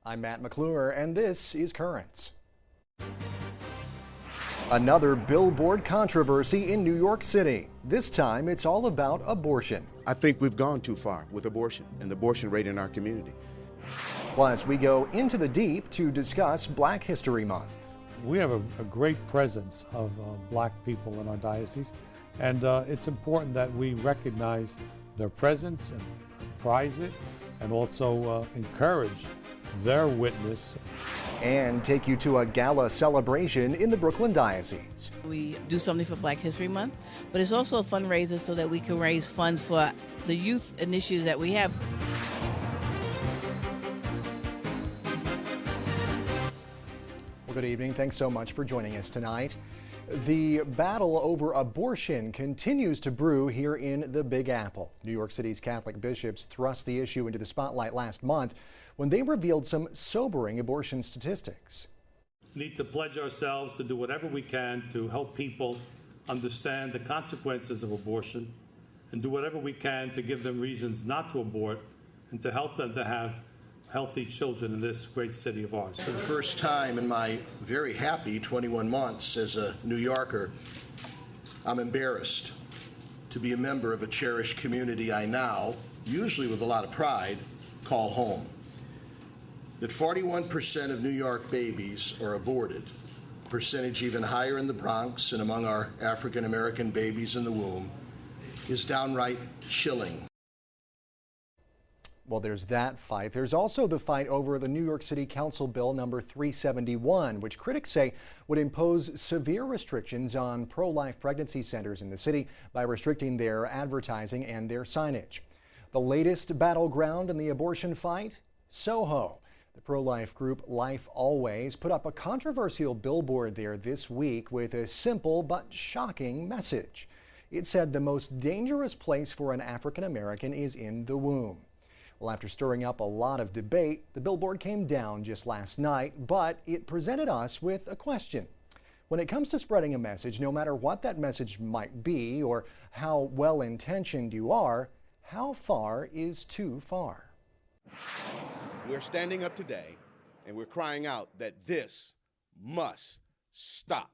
I'm Matt McClure, and this is Currents. Another billboard controversy in New York City. This time, it's all about abortion. I think we've gone too far with abortion and the abortion rate in our community. Plus, we go into the deep to discuss Black History Month. We have a great presence of Black people in our diocese, and it's important that we recognize their presence and prize it, and also encourage their witness. And take you to a gala celebration in the Brooklyn Diocese. We do something for Black History Month, but it's also a fundraiser so that we can raise funds for the youth initiatives that we have. Well, good evening. Thanks so much for joining us tonight. The battle over abortion continues to brew here in the Big Apple. New York City's Catholic bishops thrust the issue into the spotlight last month when they revealed some sobering abortion statistics. We need to pledge ourselves to do whatever we can to help people understand the consequences of abortion and do whatever we can to give them reasons not to abort and to help them to have healthy children in this great city of ours. For the first time in my very happy 21 months as a New Yorker, I'm embarrassed to be a member of a cherished community I now, usually with a lot of pride, call home. That 41% of New York babies are aborted, a percentage even higher in the Bronx and among our African American babies in the womb, is downright chilling. Well, there's that fight. There's also the fight over the New York City Council Bill number 371, which critics say would impose severe restrictions on pro-life pregnancy centers in the city by restricting their advertising and their signage. The latest battleground in the abortion fight? SoHo. The pro-life group Life Always put up a controversial billboard there this week with a simple but shocking message. It said the most dangerous place for an African American is in the womb. Well, after stirring up a lot of debate, the billboard came down just last night, but it presented us with a question. When it comes to spreading a message, no matter what that message might be or how well-intentioned you are, how far is too far? We're standing up today and we're crying out that this must stop.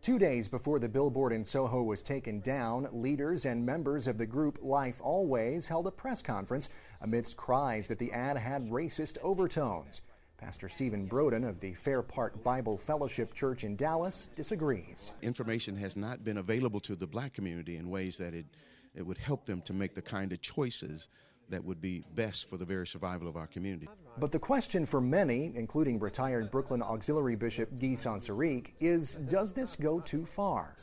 2 days before the billboard in SoHo was taken down, leaders and members of the group Life Always held a press conference amidst cries that the ad had racist overtones. Pastor Stephen Broden of the Fair Park Bible Fellowship Church in Dallas disagrees. Information has not been available to the Black community in ways that it would help them to make the kind of choices that would be best for the very survival of our community. But the question for many, including retired Brooklyn Auxiliary Bishop Guy Sansaric, is does this go too far?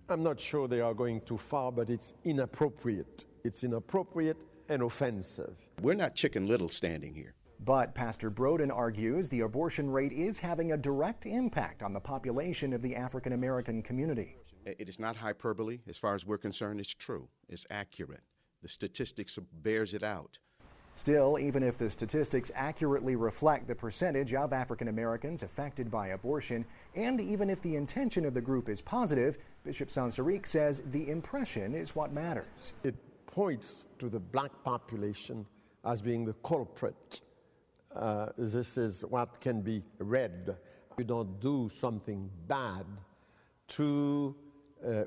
I'm not sure they are going too far, but it's inappropriate. It's inappropriate and offensive. We're not Chicken Little standing here. But Pastor Broden argues the abortion rate is having a direct impact on the population of the African American community. It is not hyperbole. As far as we're concerned, it's true. It's accurate. The statistics bears it out. Still, even if the statistics accurately reflect the percentage of African Americans affected by abortion, and even if the intention of the group is positive, Bishop Sansaric says the impression is what matters. It points to the Black population as being the culprit. This is what can be read. You don't do something bad to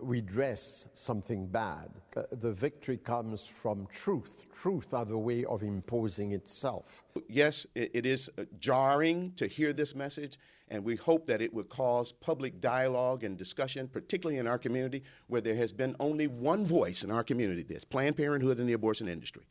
redress something bad. The victory comes from truth. Truth are the way of imposing itself. Yes, it is jarring to hear this message, and we hope that it would cause public dialogue and discussion, particularly in our community, where there has been only one voice in our community, that's Planned Parenthood and the abortion industry.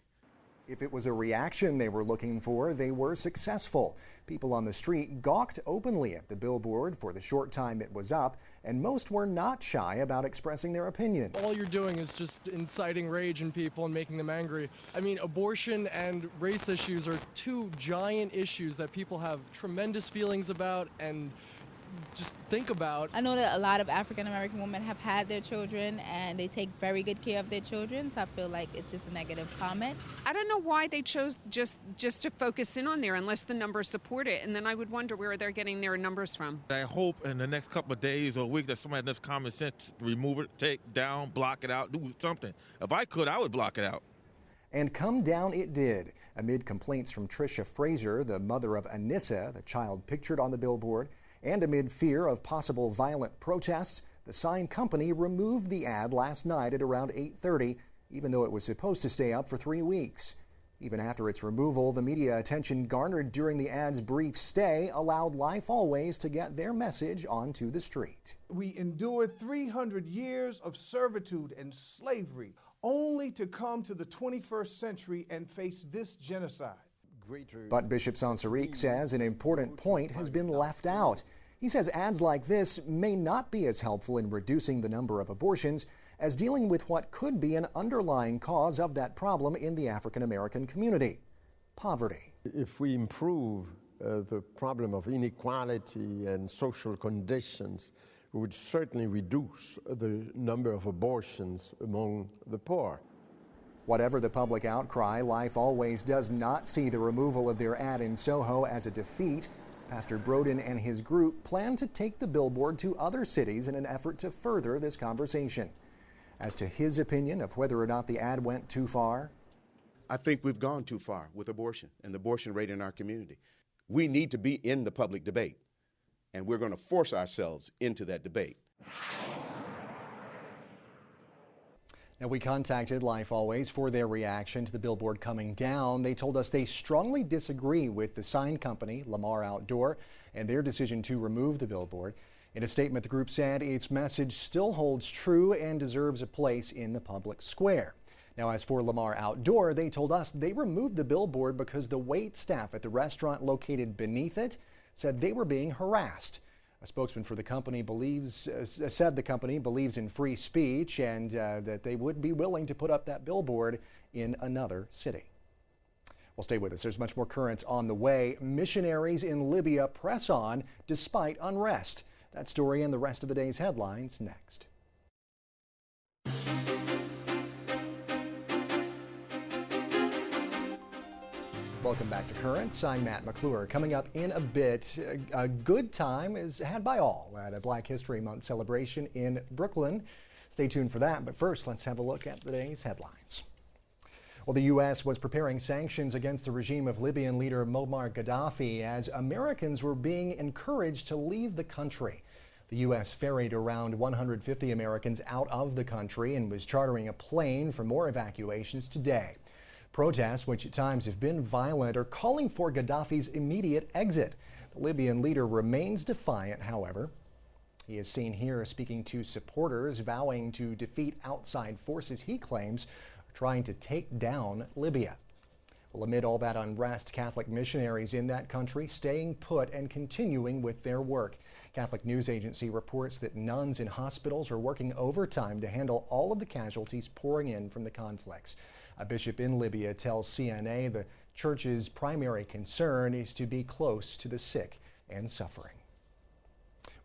If it was a reaction they were looking for, they were successful. People on the street gawked openly at the billboard for the short time it was up, and most were not shy about expressing their opinion. All you're doing is just inciting rage in people and making them angry. I mean, abortion and race issues are two giant issues that people have tremendous feelings about and just think about. I know that a lot of African American women have had their children and they take very good care of their children, so I feel like it's just a negative comment. I don't know why they chose just to focus in on there unless the numbers support it, and then I would wonder where they're getting their numbers from. I hope in the next couple of days or a week that somebody has common sense to remove it, take down, block it out, do something. If I could, I would block it out. And come down it did, amid complaints from Tricia Fraser, the mother of Anissa, the child pictured on the billboard, and amid fear of possible violent protests. The sign company removed the ad last night at around 8:30, even though it was supposed to stay up for 3 weeks. Even after its removal, the media attention garnered during the ad's brief stay allowed Life Always to get their message onto the street. We endured 300 years of servitude and slavery, only to come to the 21st century and face this genocide. But Bishop Sansaric says an important point has been left out. He says ads like this may not be as helpful in reducing the number of abortions as dealing with what could be an underlying cause of that problem in the African American community: poverty. If we improve the problem of inequality and social conditions, we would certainly reduce the number of abortions among the poor. Whatever the public outcry, Life Always does not see the removal of their ad in SoHo as a defeat. Pastor Broden and his group plan to take the billboard to other cities in an effort to further this conversation. As to his opinion of whether or not the ad went too far, I think we've gone too far with abortion and the abortion rate in our community. We need to be in the public debate, and we're going to force ourselves into that debate. Now, we contacted Life Always for their reaction to the billboard coming down. They told us they strongly disagree with the sign company, Lamar Outdoor, and their decision to remove the billboard. In a statement, the group said its message still holds true and deserves a place in the public square. Now, as for Lamar Outdoor, they told us they removed the billboard because the wait staff at the restaurant located beneath it said they were being harassed. A spokesman for the company said the company believes in free speech and that they would be willing to put up that billboard in another city. Well, stay with us. There's much more currents on the way. Missionaries in Libya press on despite unrest. That story and the rest of the day's headlines next. Welcome back to Currents. I'm Matt McClure. Coming up in a bit, a good time is had by all at a Black History Month celebration in Brooklyn. Stay tuned for that, but first let's have a look at the day's headlines. Well, the U.S. was preparing sanctions against the regime of Libyan leader Muammar Gaddafi as Americans were being encouraged to leave the country. The U.S. ferried around 150 Americans out of the country and was chartering a plane for more evacuations today. Protests, which at times have been violent, are calling for Gaddafi's immediate exit. The Libyan leader remains defiant, however. He is seen here speaking to supporters, vowing to defeat outside forces he claims are trying to take down Libya. Well, amid all that unrest, Catholic missionaries in that country staying put and continuing with their work. Catholic News Agency reports that nuns in hospitals are working overtime to handle all of the casualties pouring in from the conflicts. A bishop in Libya tells CNA the church's primary concern is to be close to the sick and suffering.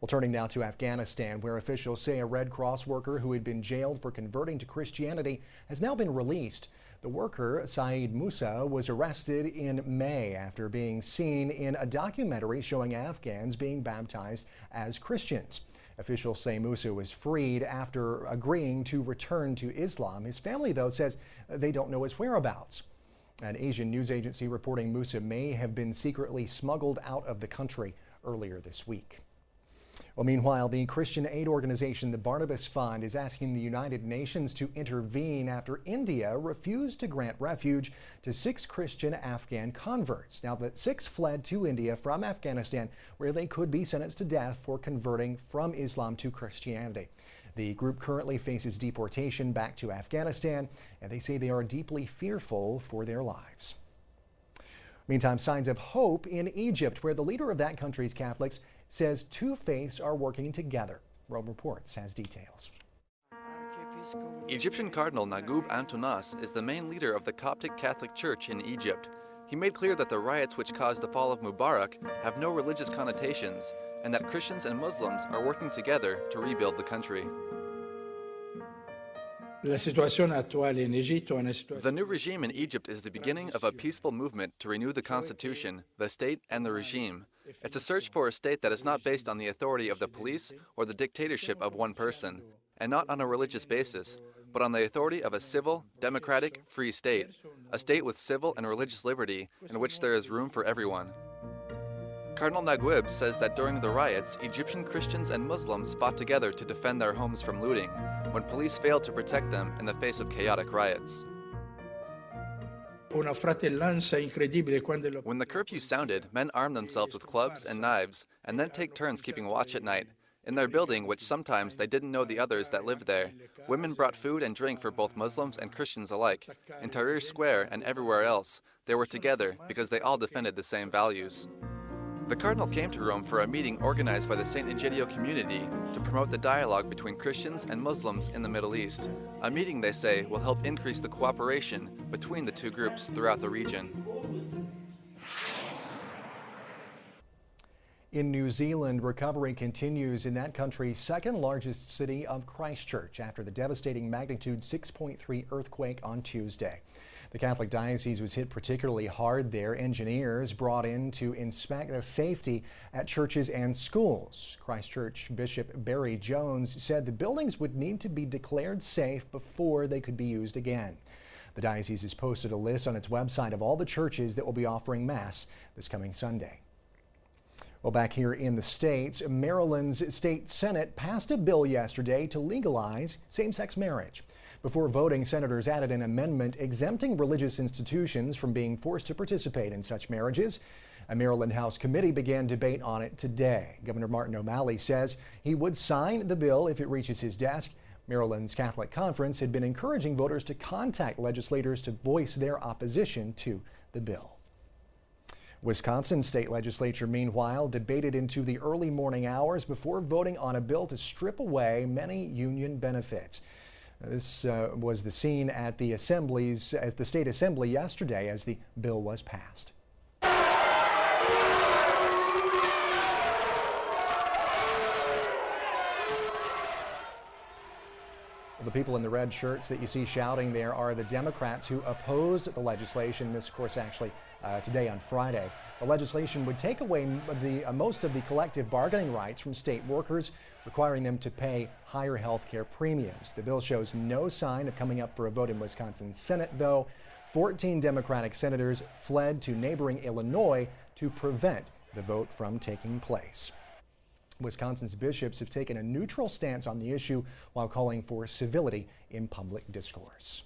Well, turning now to Afghanistan, where officials say a Red Cross worker who had been jailed for converting to Christianity has now been released. The worker, Saeed Musa, was arrested in May after being seen in a documentary showing Afghans being baptized as Christians. Officials say Musa was freed after agreeing to return to Islam. His family, though, says they don't know his whereabouts. An Asian news agency reporting Musa may have been secretly smuggled out of the country earlier this week. Well, meanwhile, the Christian aid organization, the Barnabas Fund, is asking the United Nations to intervene after India refused to grant refuge to 6 Christian Afghan converts. Now, the 6 fled to India from Afghanistan, where they could be sentenced to death for converting from Islam to Christianity. The group currently faces deportation back to Afghanistan, and they say they are deeply fearful for their lives. Meantime, signs of hope in Egypt, where the leader of that country's Catholics says 2 faiths are working together. Rome Reports has details. Egyptian Cardinal Naguib Antonas is the main leader of the Coptic Catholic Church in Egypt. He made clear that the riots which caused the fall of Mubarak have no religious connotations, and that Christians and Muslims are working together to rebuild the country. The new regime in Egypt is the beginning of a peaceful movement to renew the constitution, the state, and the regime. It's a search for a state that is not based on the authority of the police or the dictatorship of one person, and not on a religious basis. but on the authority of a civil, democratic, free state, a state with civil and religious liberty in which there is room for everyone. Cardinal Naguib says that during the riots, Egyptian Christians and Muslims fought together to defend their homes from looting, when police failed to protect them in the face of chaotic riots. When the curfew sounded, men armed themselves with clubs and knives, and then take turns keeping watch at night. In their building, which sometimes they didn't know the others that lived there, women brought food and drink for both Muslims and Christians alike. In Tahrir Square and everywhere else, they were together because they all defended the same values. The Cardinal came to Rome for a meeting organized by the St. Egidio community to promote the dialogue between Christians and Muslims in the Middle East. A meeting, they say, will help increase the cooperation between the two groups throughout the region. In New Zealand, recovery continues in that country's second largest city of Christchurch after the devastating magnitude 6.3 earthquake on Tuesday. The Catholic Diocese was hit particularly hard there. Engineers brought in to inspect the safety at churches and schools. Christchurch Bishop Barry Jones said the buildings would need to be declared safe before they could be used again. The diocese has posted a list on its website of all the churches that will be offering Mass this coming Sunday. Well, back here in the States, Maryland's state Senate passed a bill yesterday to legalize same-sex marriage. Before voting, senators added an amendment exempting religious institutions from being forced to participate in such marriages. A Maryland House committee began debate on it today. Governor Martin O'Malley says he would sign the bill if it reaches his desk. Maryland's Catholic Conference had been encouraging voters to contact legislators to voice their opposition to the bill. Wisconsin state legislature, meanwhile, debated into the early morning hours before voting on a bill to strip away many union benefits. This was the scene at the state assembly yesterday as the bill was passed. The people in the red shirts that you see shouting there are the Democrats who opposed the legislation. This, of course, actually today on Friday. The legislation would take away most of the collective bargaining rights from state workers, requiring them to pay higher health care premiums. The bill shows no sign of coming up for a vote in Wisconsin's Senate, though. 14 Democratic senators fled to neighboring Illinois to prevent the vote from taking place. Wisconsin's bishops have taken a neutral stance on the issue while calling for civility in public discourse.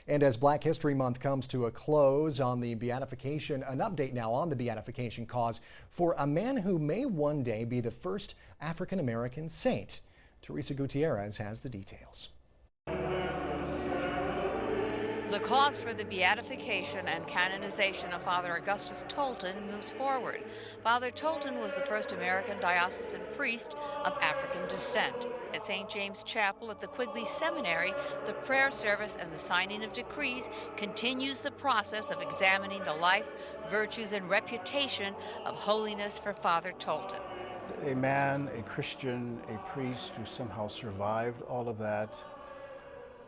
And as Black History Month comes to a close on the beatification, an update now on the beatification cause for a man who may one day be the first African American saint. Teresa Gutierrez has the details. The cause for the beatification and canonization of Father Augustus Tolton moves forward. Father Tolton was the first American diocesan priest of African descent. At St. James Chapel at the Quigley Seminary, the prayer service and the signing of decrees continues the process of examining the life, virtues, and reputation of holiness for Father Tolton. A man, a Christian, a priest who somehow survived all of that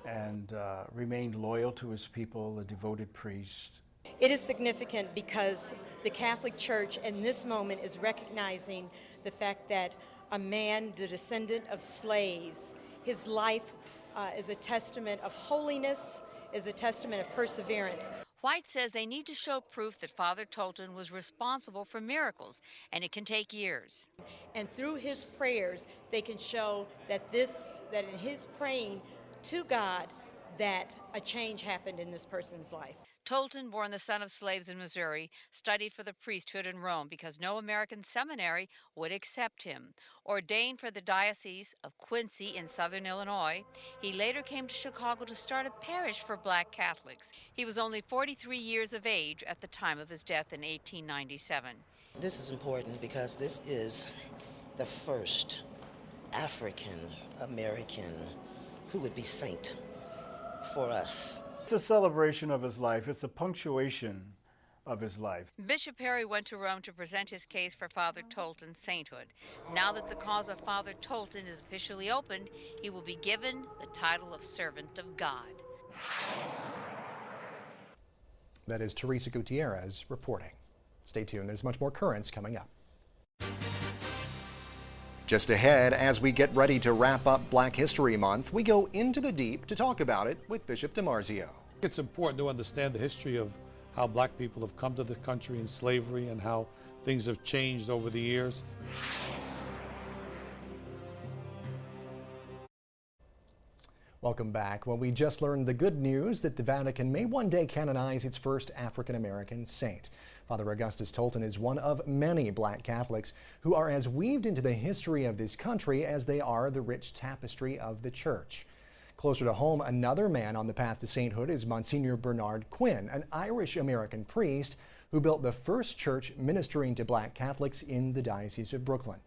and remained loyal to his people, a devoted priest. It is significant because the Catholic Church in this moment is recognizing the fact that a man, the descendant of slaves, his life is a testament of holiness, is a testament of perseverance. White says they need to show proof that Father Tolton was responsible for miracles, and it can take years. And through his prayers, they can show that in his praying to God, that a change happened in this person's life. Tolton, born the son of slaves in Missouri, studied for the priesthood in Rome because no American seminary would accept him. Ordained for the Diocese of Quincy in southern Illinois, he later came to Chicago to start a parish for Black Catholics. He was only 43 years of age at the time of his death in 1897. This is important because this is the first African American who would be saint for us. It's a celebration of his life. It's a punctuation of his life. Bishop Perry went to Rome to present his case for Father Tolton's sainthood. Now that the cause of Father Tolton is officially opened, he will be given the title of Servant of God. That is Teresa Gutierrez reporting. Stay tuned. There's much more currents coming up. Just ahead, as we get ready to wrap up Black History Month, we go into the deep to talk about it with Bishop DiMarzio. It's important to understand the history of how black people have come to the country in slavery and how things have changed over the years. Welcome back. Well, we just learned the good news that the Vatican may one day canonize its first African-American saint. Father Augustus Tolton is one of many black Catholics who are as weaved into the history of this country as they are the rich tapestry of the church. Closer to home, another man on the path to sainthood is Monsignor Bernard Quinn, an Irish-American priest who built the first church ministering to black Catholics in the Diocese of Brooklyn.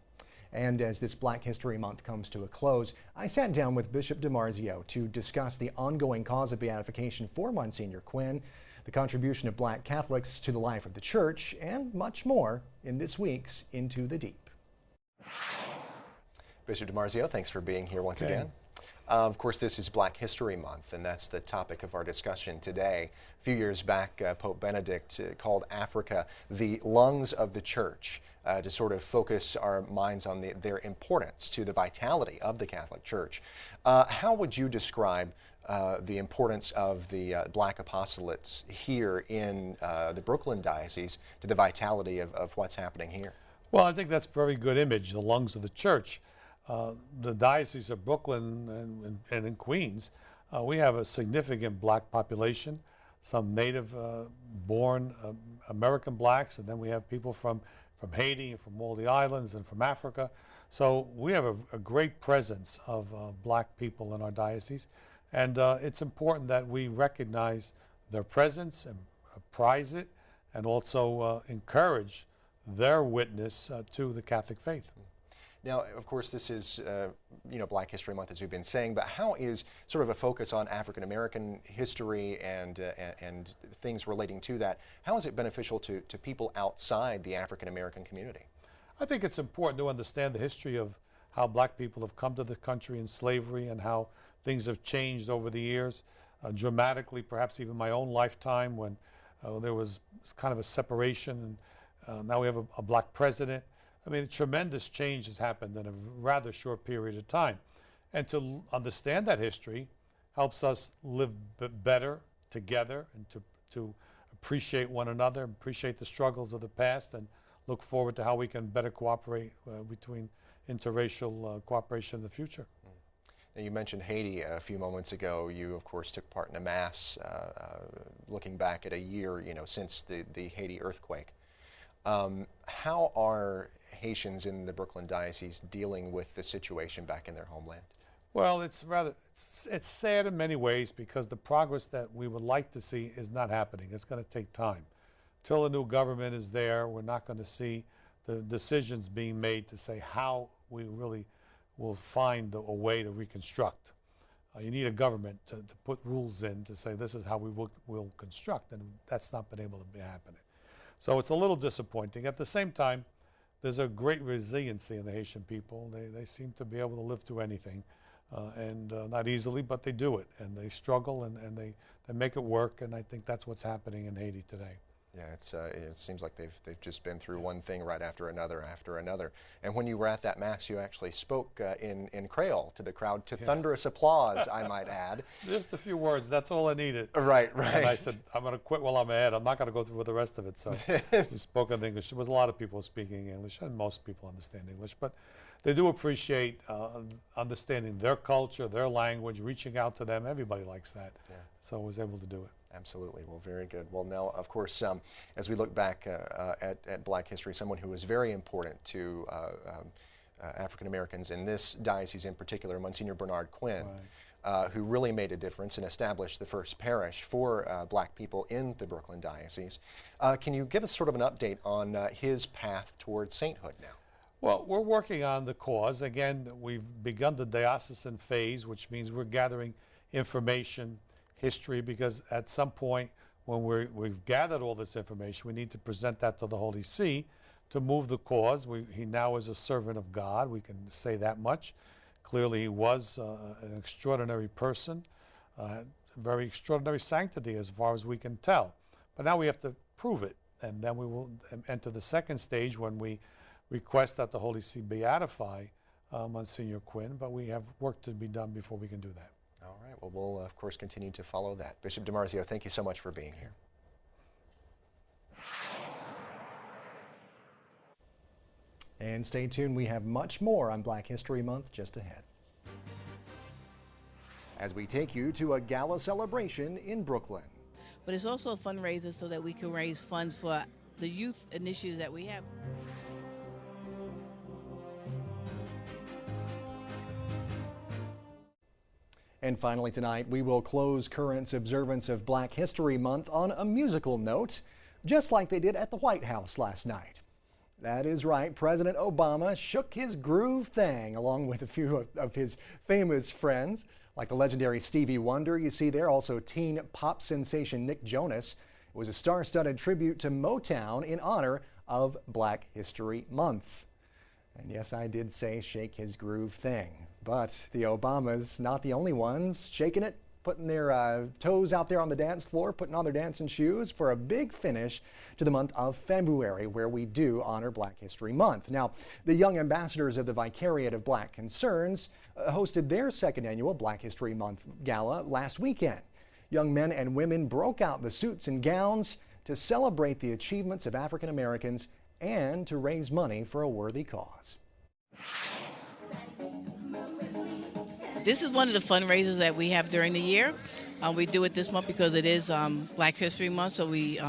And as this Black History Month comes to a close, I sat down with Bishop DiMarzio to discuss the ongoing cause of beatification for Monsignor Quinn, the contribution of black Catholics to the life of the church, and much more in this week's Into the Deep. Bishop DiMarzio, thanks for being here once again. Of course, this is Black History Month, and that's the topic of our discussion today. A few years back, Pope Benedict called Africa the lungs of the church, to sort of focus our minds on their importance to the vitality of the Catholic Church. How would you describe the importance of the black apostolates here in the Brooklyn Diocese to the vitality of what's happening here? Well, I think that's a very good image, the lungs of the church. The Diocese of Brooklyn and in Queens, we have a significant black population, some native born American blacks, and then we have people from Haiti and from all the islands and from Africa. So we have a great presence of black people in our diocese. And it's important that we recognize their presence and prize it, and also encourage their witness to the Catholic faith. Now, of course, this is, Black History Month, as we've been saying, but how is sort of a focus on African-American history and things relating to that, how is it beneficial to people outside the African-American community? I think it's important to understand the history of how black people have come to the country in slavery and how things have changed over the years, dramatically, perhaps even my own lifetime, when there was kind of a separation, and now we have a black president. I mean, tremendous change has happened in a rather short period of time. And to understand that history helps us live better together and to appreciate one another, appreciate the struggles of the past, and look forward to how we can better cooperate between interracial cooperation in the future. Now, you mentioned Haiti a few moments ago. You, of course, took part in a mass looking back at a year, since the Haiti earthquake. How are Haitians in the Brooklyn Diocese dealing with the situation back in their homeland? Well, it's sad in many ways because the progress that we would like to see is not happening. It's going to take time. Till a new government is there, we're not going to see the decisions being made to say how we really will find a way to reconstruct. You need a government to put rules in to say this is how we will construct, and that's not been able to be happening. So it's a little disappointing. At the same time, there's a great resiliency in the Haitian people. They seem to be able to live through anything, and not easily, but they do it, and they struggle, and they make it work, and I think that's what's happening in Haiti today. Yeah, it seems like they've just been through one thing right after another. And when you were at that mass, you actually spoke in Creole to the crowd to thunderous applause, I might add. Just a few words, that's all I needed. Right. And I said, I'm going to quit while I'm ahead. I'm not going to go through with the rest of it. So we spoke in English. There was a lot of people speaking English, and most people understand English, but they do appreciate understanding their culture, their language, reaching out to them. Everybody likes that. Yeah. So I was able to do it. Absolutely. Well, very good. Well, now, of course, as we look back at Black history, someone who was very important to African Americans in this diocese in particular, Monsignor Bernard Quinn, who really made a difference and established the first parish for black people in the Brooklyn Diocese. Can you give us sort of an update on his path towards sainthood now? Well, we're working on the cause. Again, we've begun the diocesan phase, which means we're gathering information, history, because at some point when we've gathered all this information, we need to present that to the Holy See to move the cause. He now is a servant of God, we can say that much. Clearly he was an extraordinary person, very extraordinary sanctity as far as we can tell. But now we have to prove it, and then we will enter the second stage when we request that the Holy See beatify Monsignor Quinn, but we have work to be done before we can do that. All right. Well, we'll, of course, continue to follow that. Bishop DiMarzio, thank you so much for being here. And stay tuned. We have much more on Black History Month just ahead, as we take you to a gala celebration in Brooklyn. But it's also a fundraiser so that we can raise funds for the youth initiatives that we have. And finally tonight, we will close Current's observance of Black History Month on a musical note, just like they did at the White House last night. That is right, President Obama shook his groove thing along with a few of his famous friends, like the legendary Stevie Wonder you see there, also teen pop sensation Nick Jonas. It was a star-studded tribute to Motown in honor of Black History Month. And yes, I did say shake his groove thing, but the Obamas, not the only ones shaking it, putting their toes out there on the dance floor, putting on their dancing shoes for a big finish to the month of February, where we do honor Black History Month. Now, the young ambassadors of the Vicariate of Black Concerns hosted their second annual Black History Month gala last weekend. Young men and women broke out the suits and gowns to celebrate the achievements of African Americans and to raise money for a worthy cause. This is one of the fundraisers that we have during the year. We do it this month because it is Black History Month, so we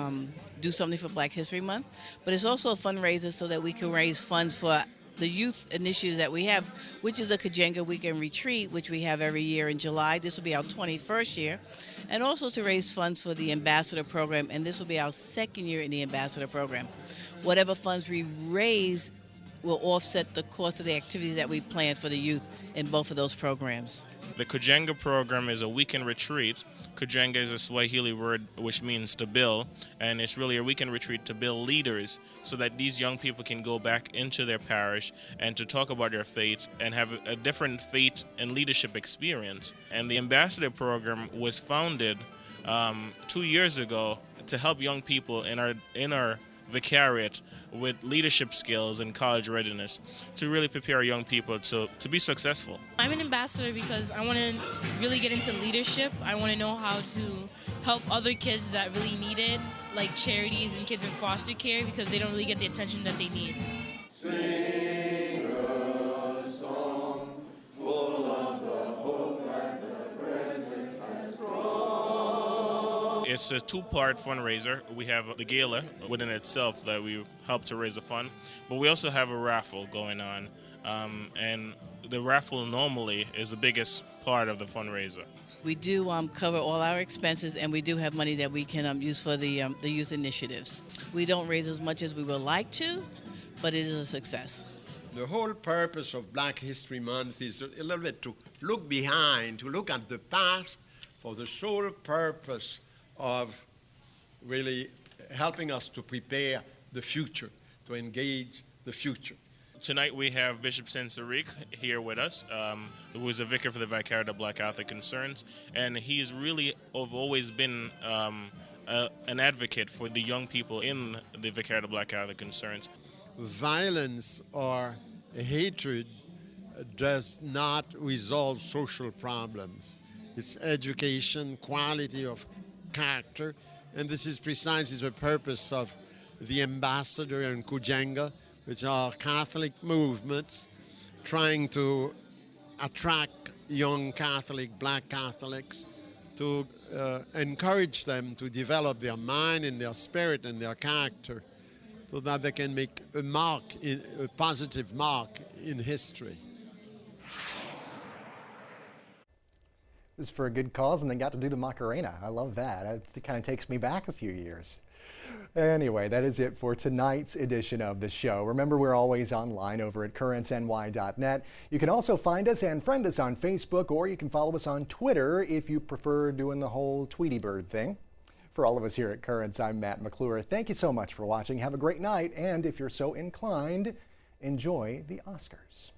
do something for Black History Month. But it's also a fundraiser so that we can raise funds for the youth initiatives that we have, which is a Kajenga Weekend Retreat, which we have every year in July. This will be our 21st year. And also to raise funds for the Ambassador Program, and this will be our second year in the Ambassador Program. Whatever funds we raise will offset the cost of the activities that we plan for the youth in both of those programs. The Kajenga program is a weekend retreat. Kajenga is a Swahili word which means to build, and it's really a weekend retreat to build leaders so that these young people can go back into their parish and to talk about their faith and have a different faith and leadership experience. And the Ambassador program was founded 2 years ago to help young people in our vicariate with leadership skills and college readiness to really prepare young people to be successful. I'm an ambassador because I want to really get into leadership. I want to know how to help other kids that really need it, like charities and kids in foster care, because they don't really get the attention that they need. Sing a song full of the hope that the present has brought. It's a two-part fundraiser. We have the gala within itself that we help to raise the fund, but we also have a raffle going on, and the raffle normally is the biggest part of the fundraiser. We do cover all our expenses, and we do have money that we can use for the youth initiatives. We don't raise as much as we would like to, but it is a success. The whole purpose of Black History Month is a little bit to look behind, to look at the past for the sole purpose of really helping us to prepare the future, to engage the future. Tonight we have Bishop Sensorique here with us, who is a vicar for the Vicariate of Black Catholic Concerns, and he's really always been an advocate for the young people in the Vicariate of Black Catholic Concerns. Violence or hatred does not resolve social problems. It's education, quality of character, and this is precisely the purpose of the Ambassador and Kajenga, which are Catholic movements trying to attract young Catholic, Black Catholics, to encourage them to develop their mind and their spirit and their character so that they can make a positive mark in history. This is for a good cause, and they got to do the Macarena. I love that. It kind of takes me back a few years. Anyway, that is it for tonight's edition of the show. Remember, we're always online over at currentsny.net. You can also find us and friend us on Facebook, or you can follow us on Twitter if you prefer doing the whole Tweety Bird thing. For all of us here at Currents, I'm Matt McClure. Thank you so much for watching. Have a great night, and if you're so inclined, enjoy the Oscars.